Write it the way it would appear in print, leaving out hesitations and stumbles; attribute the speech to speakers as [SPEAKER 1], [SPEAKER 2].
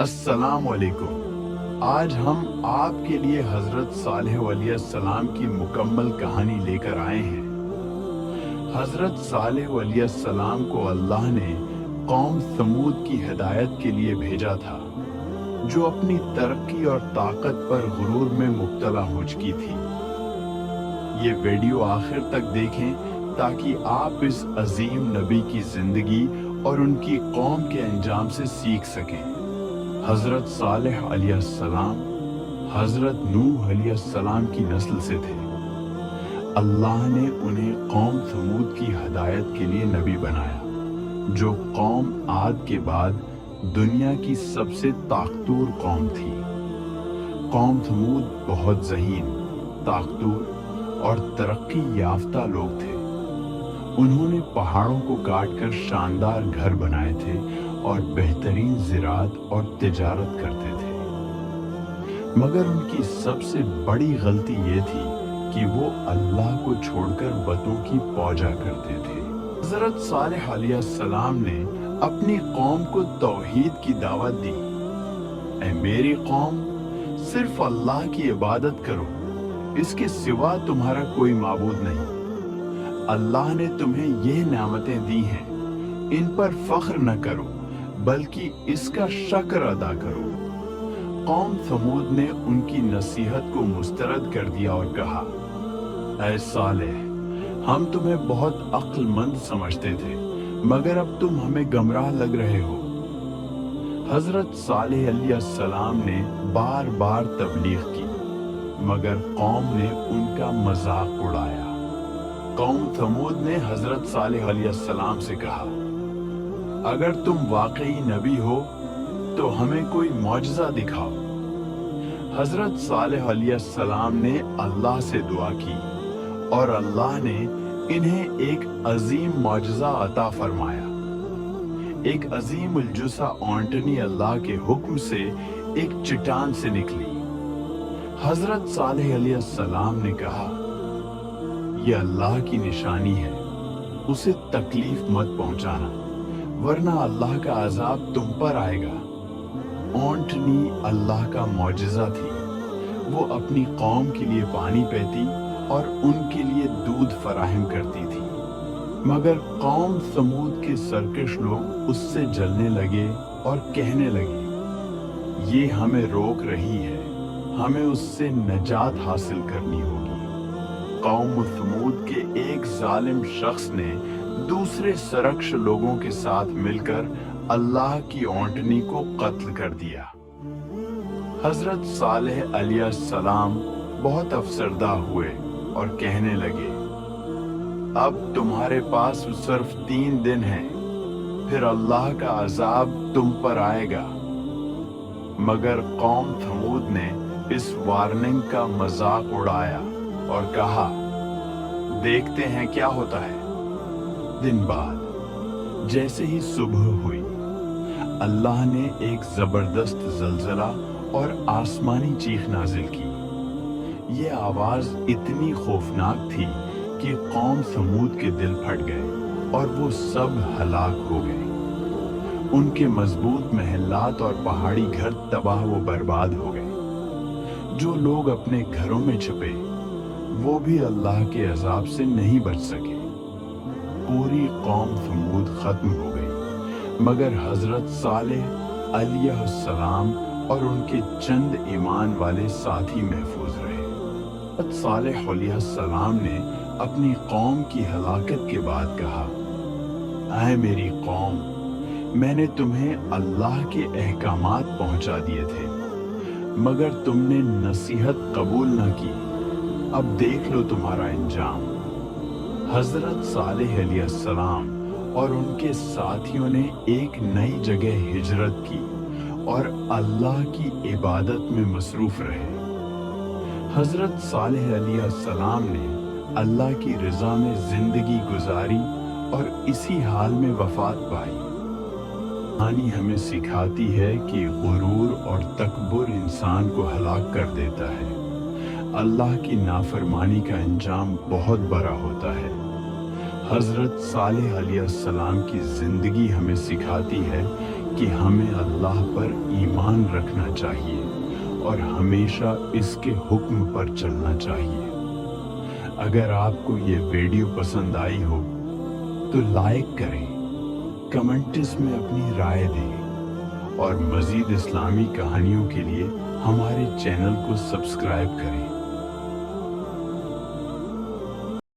[SPEAKER 1] अस्सलाम वालेकुम। आज हम आपके लिए हजरत सालेह अलैहिस्सलाम की मुकम्मल कहानी लेकर आए हैं। हजरत सालेह अलैहिस्सलाम को अल्लाह ने कौम समूद की हिदायत के लिए भेजा था, जो अपनी तरक्की और ताकत पर गुरूर में मुब्तला हो चुकी थी। ये वीडियो आखिर तक देखें ताकि आप इस अजीम नबी की जिंदगी और उनकी कौम के अंजाम से सीख सकें। हजरत सालेह अलैहिस्सलाम हजरत नूह अलैहिस्सलाम की नस्ल से थे। अल्लाह ने उन्हें कौम समूद की हिदायत के लिए नबी बनाया, जो कौम आद के बाद दुनिया की सबसे ताकतूर कौम थी। कौम समूद बहुत ज़हीन, ताकतूर और तरक्की याफ्ता लोग थे। उन्होंने पहाड़ों को काटकर शानदार घर बनाए थे और बेहतरीन ज़राअत और तिजारत करते थे। मगर उनकी सबसे बड़ी गलती ये थी कि वो अल्लाह को छोड़कर बतों की पूजा करते थे। हज़रत सालेह अलैहिस्सलाम ने अपनी कौम को तौहीद की दावत दी। ऐ मेरी कौम, सिर्फ अल्लाह की इबादत करो, इसके सिवा तुम्हारा कोई माबूद नहीं। अल्लाह ने तुम्हें ये नेमतें दी हैं, इन पर फख्र न करो बल्कि इसका शुक्र अदा करो। कौम समूद ने उनकी नसीहत को मुस्तरद कर दिया और कहा, ऐ सालेह, हम तुम्हें बहुत अक्लमंद समझते थे, मगर अब तुम हमें गमराह लग रहे हो। हजरत सालेह अलैहिस्सलाम ने बार बार तबलीग की, मगर कौम ने उनका मजाक उड़ाया। कौम समूद ने हजरत सालेह अलैहिस्सलाम से कहा, अगर तुम वाकई नबी हो तो हमें कोई मौजज़ा दिखाओ। हजरत सालेह अलैहिस्सलाम ने अल्लाह से दुआ की और अल्लाह ने इन्हें एक अजीम मौजज़ा अता फरमाया। एक अजीम उलजुसा ओंटनी अल्लाह के हुक्म से एक चट्टान से निकली। हजरत सालेह अलैहिस्सलाम ने कहा, यह अल्लाह की निशानी है, उसे तकलीफ मत पहुंचाना, वरना अल्लाह का अजाब तुम पर आएगा। ओंटनी अल्लाह का मौजज़ा थी। वो अपनी कौम के लिए पानी पीती और उनके लिए दूध फराहम करती थी। मगर कौम समूद के सरकश लोग उससे जलने लगे और कहने लगे, ये हमें रोक रही है, हमें उससे नजात हासिल करनी होगी। कौम समूद के एक जालिम शख्स ने दूसरे सरकश लोगों के साथ मिलकर अल्लाह की ओंटनी को कत्ल कर दिया। हजरत सालेह अलैहिस्सलाम बहुत अफसरदा हुए और कहने लगे, अब तुम्हारे पास सिर्फ 3 दिन हैं, फिर अल्लाह का अजाब तुम पर आएगा। मगर कौम समूद ने इस वार्निंग का मजाक उड़ाया और कहा, देखते हैं क्या होता है। दिन बाद जैसे ही सुबह हुई, अल्लाह ने एक जबरदस्त जलजला और आसमानी चीख नाजिल की। ये आवाज इतनी खौफनाक थी कि कौम समूद के दिल फट गए और वो सब हलाक हो गए। उनके मजबूत महल्लात और पहाड़ी घर तबाह व बर्बाद हो गए। जो लोग अपने घरों में छुपे, वो भी अल्लाह के अजाब से नहीं बच सके। पूरी कौम समूद खत्म हो गई, मगर हजरत सालेह अलैहिस्सलाम और उनके चंद ईमान वाले साथी महफूज रहे। हजरत सालेह अलैहिस्सलाम ने अपनी कौम की हलाकत के बाद कहा, ऐ मेरी कौम, मैंने तुम्हें अल्लाह के अहकामात पहुंचा दिए थे, मगर तुमने नसीहत कबूल न की। अब देख लो तुम्हारा अंजाम। हजरत सालेह अलैहिस्सलाम और उनके साथियों ने एक नई जगह हिजरत की और अल्लाह की इबादत में मसरूफ रहे। हजरत सालेह अलैहिस्सलाम ने अल्लाह की रज़ा में जिंदगी गुजारी और इसी हाल में वफात पाई। कहानी हमें सिखाती है कि गुरूर और तकब्बुर इंसान को हलाक कर देता है। अल्लाह की नाफरमानी का अंजाम बहुत बड़ा होता है। हजरत सालेह अलैहिस्सलाम की जिंदगी हमें सिखाती है कि हमें अल्लाह पर ईमान रखना चाहिए और हमेशा इसके हुक्म पर चलना चाहिए। अगर आपको ये वीडियो पसंद आई हो तो लाइक करें, कमेंट्स में अपनी राय दें और मज़ीद इस्लामी कहानियों के लिए हमारे चैनल को सब्सक्राइब करें।